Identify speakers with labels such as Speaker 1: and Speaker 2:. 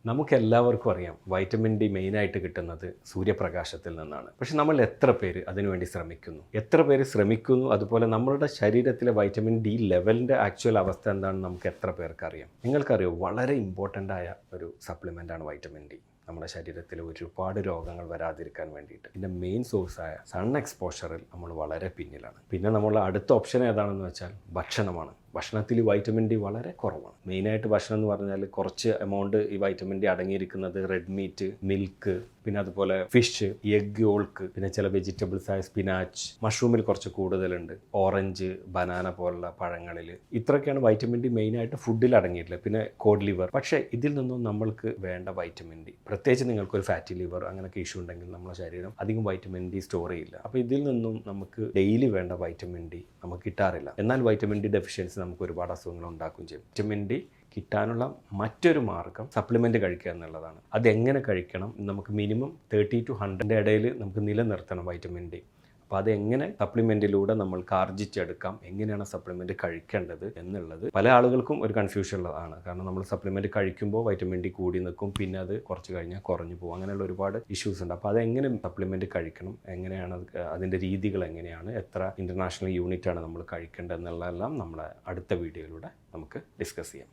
Speaker 1: നമുക്കെല്ലാവർക്കും അറിയാം vitamin D മെയിനായിട്ട് കിട്ടുന്നത് സൂര്യപ്രകാശത്തിൽ നിന്നാണ്. പക്ഷെ നമ്മൾ എത്ര പേര് അതിനുവേണ്ടി ശ്രമിക്കുന്നു, അതുപോലെ നമ്മളുടെ ശരീരത്തിലെ വൈറ്റമിൻ ഡി ലെവലിൻ്റെ ആക്ച്വൽ അവസ്ഥ എന്താണെന്ന് നമുക്ക് എത്ര പേർക്ക് അറിയാം? നിങ്ങൾക്കറിയോ, വളരെ ഇമ്പോർട്ടൻ്റ് ആയ ഒരു സപ്ലിമെൻ്റാണ് വൈറ്റമിൻ ഡി. നമ്മുടെ ശരീരത്തിൽ ഒരുപാട് രോഗങ്ങൾ വരാതിരിക്കാൻ വേണ്ടിയിട്ട് ഇതിൻ്റെ മെയിൻ സോഴ്സായ സൺ എക്സ്പോഷറിൽ നമ്മൾ വളരെ പിന്നിലാണ്. പിന്നെ നമ്മളുടെ അടുത്ത ഓപ്ഷൻ ഏതാണെന്ന് വെച്ചാൽ ഭക്ഷണമാണ്. ഭക്ഷണത്തിൽ വൈറ്റമിൻ ഡി വളരെ കുറവാണ്. മെയിനായിട്ട് ഭക്ഷണം എന്ന് പറഞ്ഞാൽ കുറച്ച് എമൗണ്ട് ഈ വൈറ്റമിൻ ഡി അടങ്ങിയിരിക്കുന്നത് റെഡ് മീറ്റ്, മിൽക്ക്, പിന്നെ അതുപോലെ ഫിഷ്, എഗ് യോൾക്ക്, പിന്നെ ചില വെജിറ്റബിൾസ് ആയ സ്പിനാച്ച്, മഷ്റൂമിൽ കുറച്ച് കൂടുതലുണ്ട്, ഓറഞ്ച്, ബനാന പോലുള്ള പഴങ്ങളിൽ. ഇത്രയൊക്കെയാണ് വൈറ്റമിൻ ഡി മെയിനായിട്ട് ഫുഡിൽ അടങ്ങിയിട്ടുള്ളത്. പിന്നെ കോഡ് ലിവർ. പക്ഷേ ഇതിൽ നിന്നും നമ്മൾക്ക് വേണ്ട വൈറ്റമിൻ ഡി, പ്രത്യേകിച്ച് നിങ്ങൾക്കൊരു ഫാറ്റി ലിവർ അങ്ങനെയൊക്കെ ഇഷ്യൂ ഉണ്ടെങ്കിൽ നമ്മുടെ ശരീരം അധികം വൈറ്റമിൻ ഡി സ്റ്റോർ ചെയ്യില്ല. അപ്പോൾ ഇതിൽ നിന്നും നമുക്ക് ഡെയിലി വേണ്ട വൈറ്റമിൻ ഡി നമുക്ക് കിട്ടാറില്ല. എന്നാൽ വൈറ്റമിൻ ഡി ഡെഫിഷ്യൻസി നമുക്ക് ഒരുപാട് അസുഖങ്ങൾ ഉണ്ടാക്കുകയും ചെയ്യും. വൈറ്റമിൻ ഡി കിട്ടാനുള്ള മറ്റൊരു മാർഗം സപ്ലിമെൻറ്റ് കഴിക്കുക എന്നുള്ളതാണ്. അതെങ്ങനെ കഴിക്കണം? നമുക്ക് മിനിമം 30 to 100 ഇടയിൽ നമുക്ക് നിലനിർത്തണം വൈറ്റമിൻ ഡി. അപ്പോൾ അതെങ്ങനെ സപ്ലിമെൻറ്റിലൂടെ നമ്മൾക്ക് ആർജിച്ചെടുക്കാം, എങ്ങനെയാണ് സപ്ലിമെൻറ്റ് കഴിക്കേണ്ടത് എന്നുള്ളത് പല ആളുകൾക്കും ഒരു കൺഫ്യൂഷൻ ഉള്ളതാണ്. കാരണം നമ്മൾ സപ്ലിമെൻറ്റ് കഴിക്കുമ്പോൾ വൈറ്റമിൻ ഡി കൂടി നിൽക്കും, പിന്നെ അത് കുറച്ച് കഴിഞ്ഞാൽ കുറഞ്ഞു പോകും, അങ്ങനെയുള്ള ഒരുപാട് ഇഷ്യൂസ് ഉണ്ട്. അപ്പോൾ അതെങ്ങനെ സപ്ലിമെൻറ്റ് കഴിക്കണം, എങ്ങനെയാണ് അതിൻ്റെ രീതികൾ എങ്ങനെയാണ്, എത്ര ഇൻ്റർനാഷണൽ യൂണിറ്റാണ് നമ്മൾ കഴിക്കേണ്ടത് എന്നുള്ളതെല്ലാം നമ്മുടെ അടുത്ത വീഡിയോയിലൂടെ നമുക്ക് ഡിസ്കസ് ചെയ്യാം.